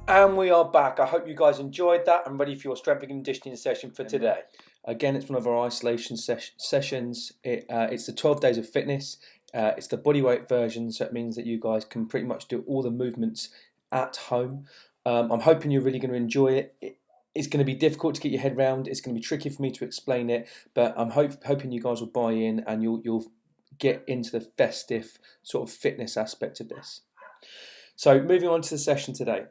And we are back. I hope you guys enjoyed that and ready for your strength and conditioning session for today. Again, it's one of our isolation sessions. It's the 12 Days of Fitness. It's the bodyweight version, so it means that you guys can pretty much do all the movements at home. I'm hoping you're really going to enjoy it. It's going to be difficult to get your head around. It's going to be tricky for me to explain it, but I'm hoping you guys will buy in and you'll get into the festive sort of fitness aspect of this. So moving on to the session today.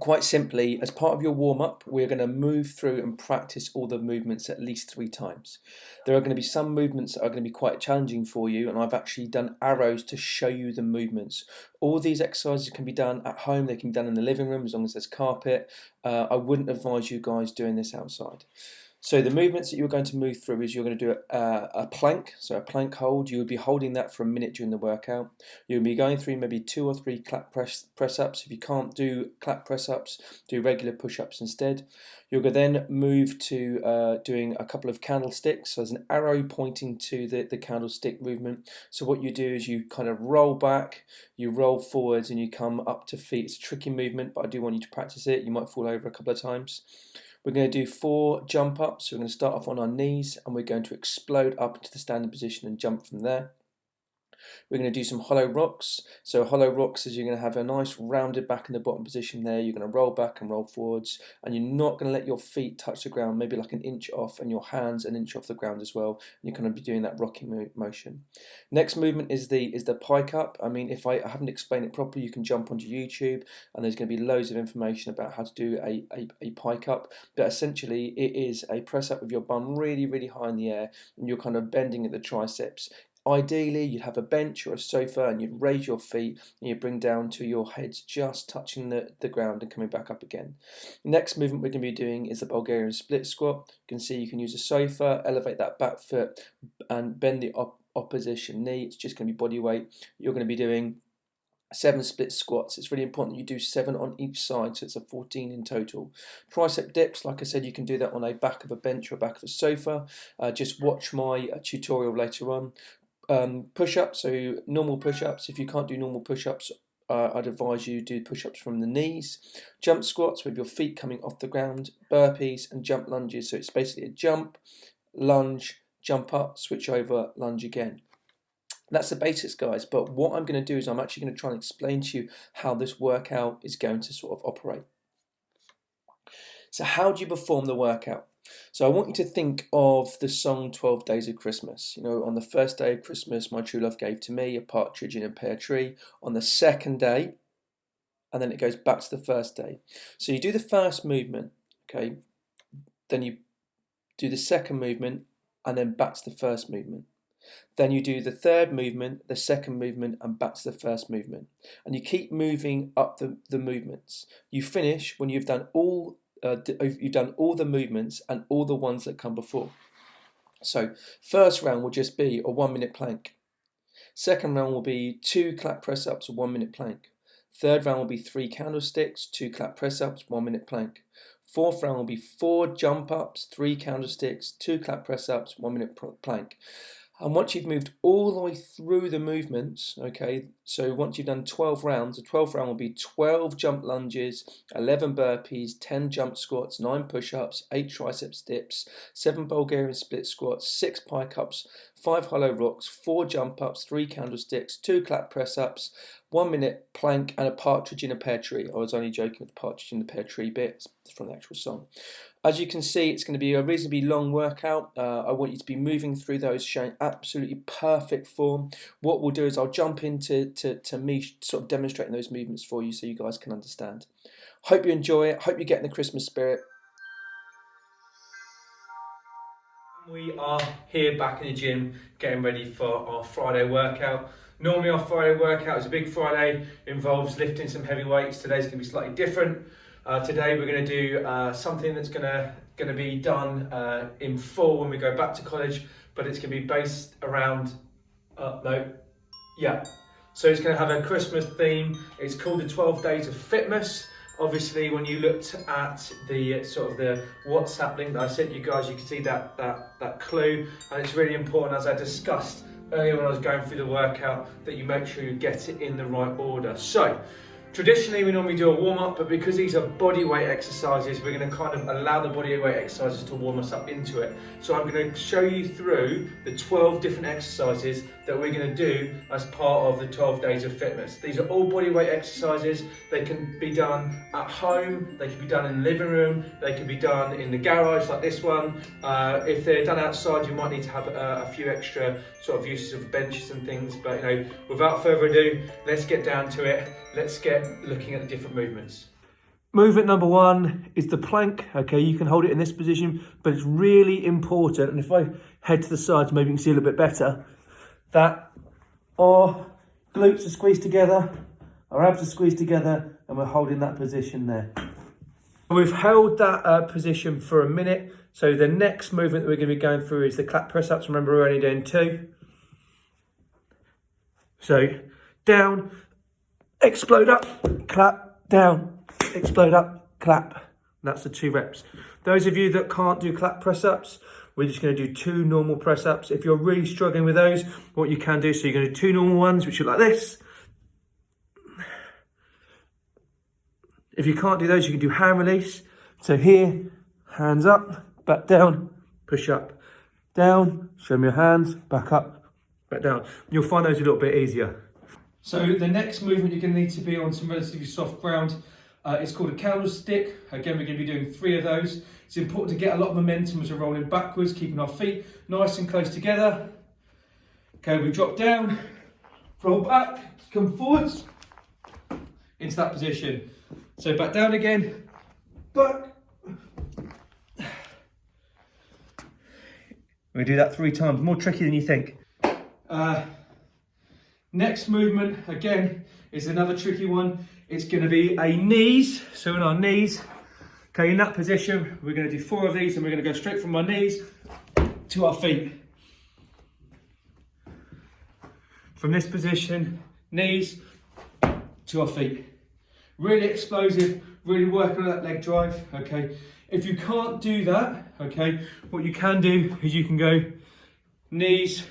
Quite simply, as part of your warm-up, we're going to move through and practice all the movements at least 3 times. There are going to be some movements that are going to be quite challenging for you, and I've actually done arrows to show you the movements. All these exercises can be done at home. They can be done in the living room as long as there's carpet. I wouldn't advise you guys doing this outside. So the movements that you're going to move through is you're going to do a plank, so a plank hold. You would be holding that for a minute during the workout. You'll be going through maybe 2 or 3 clap press-ups. If you can't do clap press-ups, do regular push-ups instead. You'll then move to doing a couple of candlesticks. So there's an arrow pointing to the candlestick movement. So what you do is you kind of roll back, you roll forwards, and you come up to feet. It's a tricky movement, but I do want you to practice it. You might fall over a couple of times. We're going to do 4 jump ups. So we're going to start off on our knees and we're going to explode up into the standing position and jump from there. We're going to do some hollow rocks. So hollow rocks is you're going to have a nice rounded back in the bottom position there. You're going to roll back and roll forwards, and you're not going to let your feet touch the ground, maybe like an inch off, and your hands an inch off the ground as well. And you're going to be doing that rocking motion. Next movement is the pike up. I mean, if I haven't explained it properly, you can jump onto YouTube, and there's going to be loads of information about how to do a pike up. But essentially, it is a press up with your bum really, really high in the air, and you're kind of bending at the triceps. Ideally, you'd have a bench or a sofa and you'd raise your feet and you'd bring down to your heads just touching the ground and coming back up again. The next movement we're going to be doing is the Bulgarian split squat. You can see you can use a sofa, elevate that back foot and bend the opposition knee. It's just going to be body weight. You're going to be doing 7 split squats. It's really important that you do 7 on each side, so it's a 14 in total. Tricep dips, like I said, you can do that on a back of a bench or back of a sofa. Just watch my tutorial later on. Push-ups, so normal push-ups. If you can't do normal push-ups, I'd advise you do push-ups from the knees. Jump squats with your feet coming off the ground. Burpees and jump lunges, so it's basically a jump, lunge, jump up, switch over, lunge again. That's the basics, guys, but what I'm going to do is I'm actually going to try and explain to you how this workout is going to sort of operate. So how do you perform the workout? So I want you to think of the song 12 Days of Christmas. You know, on the first day of Christmas, my true love gave to me a partridge in a pear tree. On the second day, and then it goes back to the first day. So you do the first movement, okay? Then you do the second movement, and then back to the first movement. Then you do the third movement, the second movement, and back to the first movement. And you keep moving up the movements. You finish when you've done all the movements and all the ones that come before. So first round will just be a 1-minute plank. Second round will be 2 clap press ups, a 1-minute plank. Third round will be 3 candlesticks, 2 clap press ups, 1-minute plank. Fourth round will be 4 jump ups, 3 candlesticks, 2 clap press ups, 1-minute plank. And once you've moved all the way through the movements, okay, so once you've done 12 rounds, the 12th round will be 12 jump lunges, 11 burpees, 10 jump squats, 9 push-ups, 8 triceps dips, 7 Bulgarian split squats, 6 pike ups, 5 hollow rocks, 4 jump ups, 3 candlesticks, 2 clap press ups, 1-minute plank, and a partridge in a pear tree. I was only joking with the partridge in the pear tree bit. It's from the actual song. As you can see, it's going to be a reasonably long workout. I want you to be moving through those, showing absolutely perfect form. What we'll do is I'll jump into me sort of demonstrating those movements for you so you guys can understand. Hope you enjoy it. Hope you get in the Christmas spirit. We are here back in the gym getting ready for our Friday workout. Normally our Friday workout is a big Friday, involves lifting some heavy weights. Today's going to be slightly different. Today we're going to do something that's going to be done in full when we go back to college, but it's going to be based around, So it's going to have a Christmas theme. It's called the 12 Days of Fitmass. Obviously, when you looked at the sort of the WhatsApp link that I sent you guys, you can see that clue, and it's really important, as I discussed earlier when I was going through the workout, that you make sure you get it in the right order. So Traditionally, we normally do a warm-up, but because these are body weight exercises, we're going to kind of allow the body weight exercises to warm us up into it. So I'm going to show you through the 12 different exercises that we're going to do as part of the 12 Days of Fitmass. These are all body weight exercises. They can be done at home, they can be done in the living room, they can be done in the garage like this one. If they're done outside, you might need to have a few extra sort of uses of benches and things, but without further ado, let's get down to it. Let's get looking at the different movements. Movement number one is the plank. Okay, you can hold it in this position, but it's really important, and if I head to the sides, maybe you can see a little bit better, that our glutes are squeezed together, our abs are squeezed together, and we're holding that position there. We've held that position for a minute, so the next movement that we're going to be going through is the clap press-ups. Remember, we're only doing 2. So, down, explode up, clap, down, explode up, clap. And that's the 2 reps. Those of you that can't do clap press-ups, we're just going to do 2 normal press-ups. If you're really struggling with those, what you can do, so you're going to do 2 normal ones, which are like this. If you can't do those, you can do hand release. So here, hands up, back down, push up, down, show me your hands, back up, back down. You'll find those a little bit easier. So the next movement, you're going to need to be on some relatively soft ground. It's called a candlestick. Again, we're going to be doing 3 of those. It's important to get a lot of momentum as we're rolling backwards, keeping our feet nice and close together. Okay, we drop down, roll back, come forwards, into that position. So back down again, back. We do that 3 times, more tricky than you think. Next movement, again, is another tricky one. It's going to be a knees, so in our knees. Okay, in that position, we're going to do 4 of these, and we're going to go straight from our knees to our feet. From this position, knees to our feet. Really explosive, really working on that leg drive, okay? If you can't do that, okay, what you can do is you can go knees,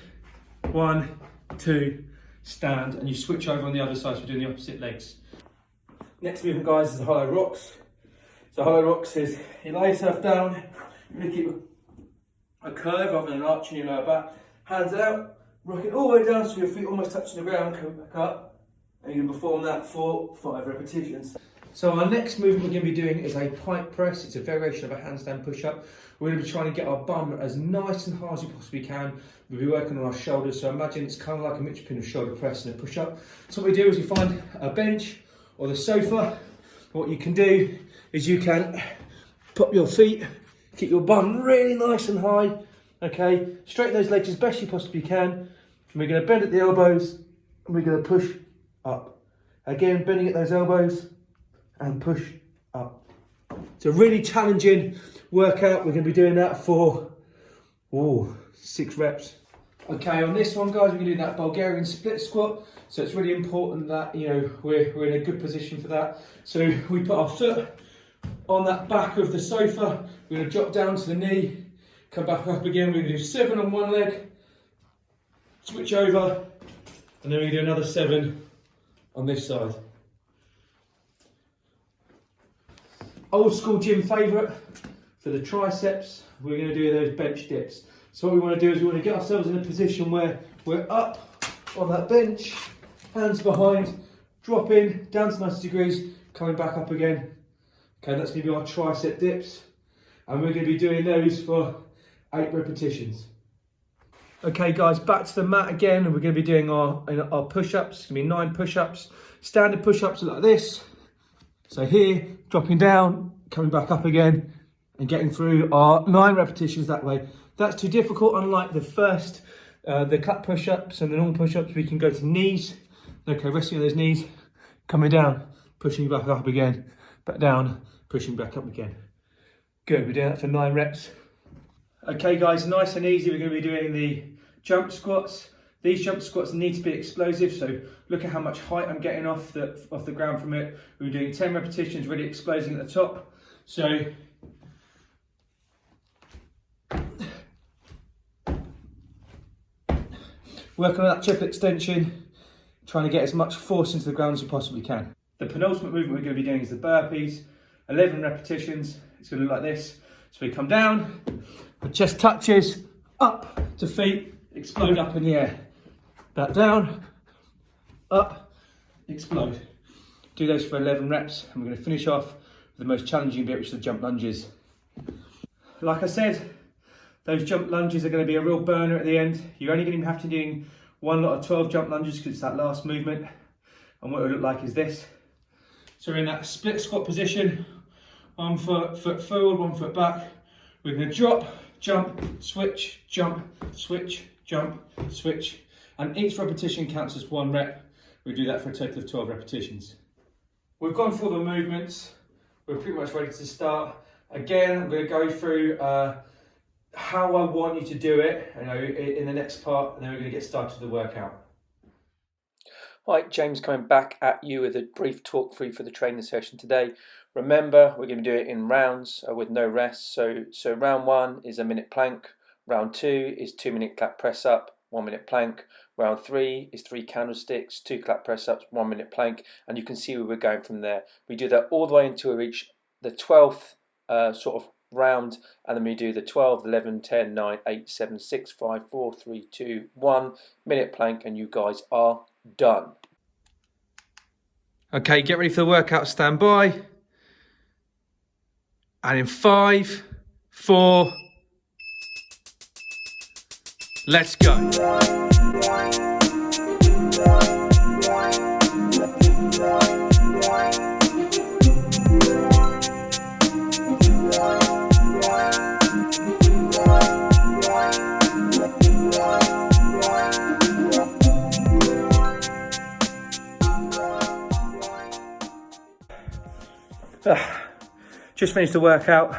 1, 2, stand, and you switch over on the other side, so we're doing the opposite legs. Next movement, guys, is the hollow rocks. So hollow rocks is you lay yourself down, you really keep a curve rather than an arch in your lower back, hands out, rock it all the way down so your feet almost touching the ground, come back up. And you can perform that for 5 repetitions. So our next movement we're going to be doing is a pike press. It's a variation of a handstand push-up. We're going to be trying to get our bum as nice and hard as we possibly can. We'll be working on our shoulders. So imagine it's kind of like a mixture between a shoulder press and a push-up. So what we do is we find a bench or the sofa. What you can do is you can pop your feet, keep your bum really nice and high. Okay, straighten those legs as best you possibly can. And we're going to bend at the elbows and we're going to push up. Again, bending at those elbows and push up. It's a really challenging workout. We're going to be doing that for 6 reps. Okay, on this one, guys, we're going to do that Bulgarian split squat. So it's really important that we're in a good position for that. So we put our foot on that back of the sofa. We're going to drop down to the knee, come back up again. We're going to do 7 on one leg, switch over, and then we do another 7 on this side. Old school gym favourite for the triceps, we're going to do those bench dips. So what we want to do is we want to get ourselves in a position where we're up on that bench, hands behind, dropping down to 90 degrees, coming back up again. Okay, that's going to be our tricep dips, and we're going to be doing those for 8 repetitions. Okay guys, back to the mat again, and we're going to be doing our push-ups. It's going to be 9 push-ups. Standard push-ups are like this. So here, dropping down, coming back up again, and getting through our 9 repetitions that way. That's too difficult. Unlike the first, the clap push-ups and the normal push-ups, we can go to knees. Okay, resting on those knees, coming down, pushing back up again, back down, pushing back up again. Good, we're doing that for 9 reps. Okay guys, nice and easy, we're going to be doing the jump squats. These jump squats need to be explosive, so look at how much height I'm getting off the ground from it. We're doing 10 repetitions, really exploding at the top. So working on that triple extension, trying to get as much force into the ground as you possibly can. The penultimate movement we're going to be doing is the burpees, 11 repetitions. It's going to look like this. So we come down, the chest touches, up to feet, explode up in the air. Back down, up, explode. Do those for 11 reps, and we're going to finish off with the most challenging bit, which is the jump lunges. Like I said, those jump lunges are going to be a real burner at the end. You're only going to have to be doing one lot of 12 jump lunges because it's that last movement. And what it will look like is this. So we're in that split squat position, one foot forward, 1 foot back. We're going to drop, jump, switch, jump, switch. And each repetition counts as 1 rep. We do that for a total of 12 repetitions. We've gone through the movements. We're pretty much ready to start. Again, I'm going to go through how I want you to do it, in the next part, and then we're going to get started with the workout. Right, James coming back at you with a brief talk through for the training session today. Remember, we're going to do it in rounds with no rest. So round 1 is a minute plank. Round 2 is 2-minute clap press up, 1 minute plank. Round 3 is 3 candlesticks, 2 clap press ups, 1 minute plank, and you can see where we're going from there. We do that all the way until we reach the 12th sort of round, and then we do the 12, 11, 10, 9, 8, 7, 6, 5, 4, 3, 2, 1 minute plank, and you guys are done. Okay, get ready for the workout, stand by. And in 5, 4, let's go. Just finished the workout.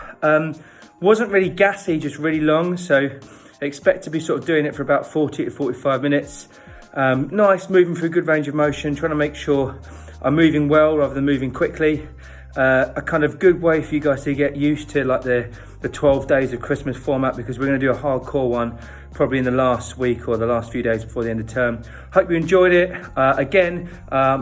Wasn't really gassy, just really long, so expect to be sort of doing it for about 40 to 45 minutes. Nice, moving through a good range of motion, trying to make sure I'm moving well rather than moving quickly. A kind of good way for you guys to get used to like the 12 days of Christmas format, because we're going to do a hardcore one probably in the last week or the last few days before the end of term. Hope you enjoyed it. Again,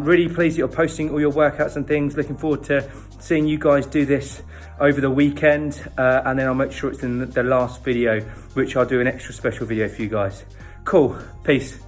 really pleased that you're posting all your workouts and things. Looking forward to seeing you guys do this over the weekend, and then I'll make sure it's in the last video, which I'll do an extra special video for you guys. Cool, peace.